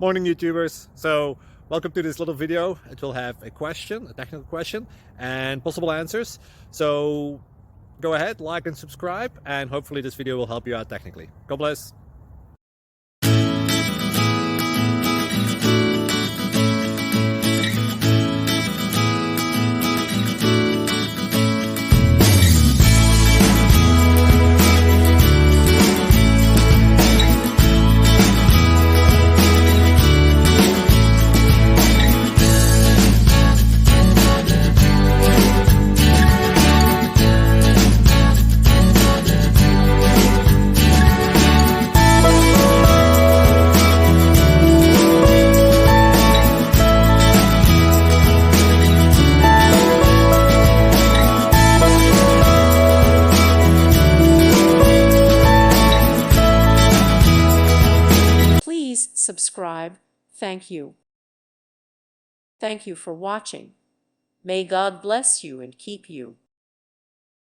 Morning YouTubers. So welcome to this little video. It will have a question, a technical question, and possible answers. So go ahead, like and subscribe, and hopefully this video will help you out technically. God bless. Please subscribe. Thank you. Thank you for watching. May God bless you and keep you.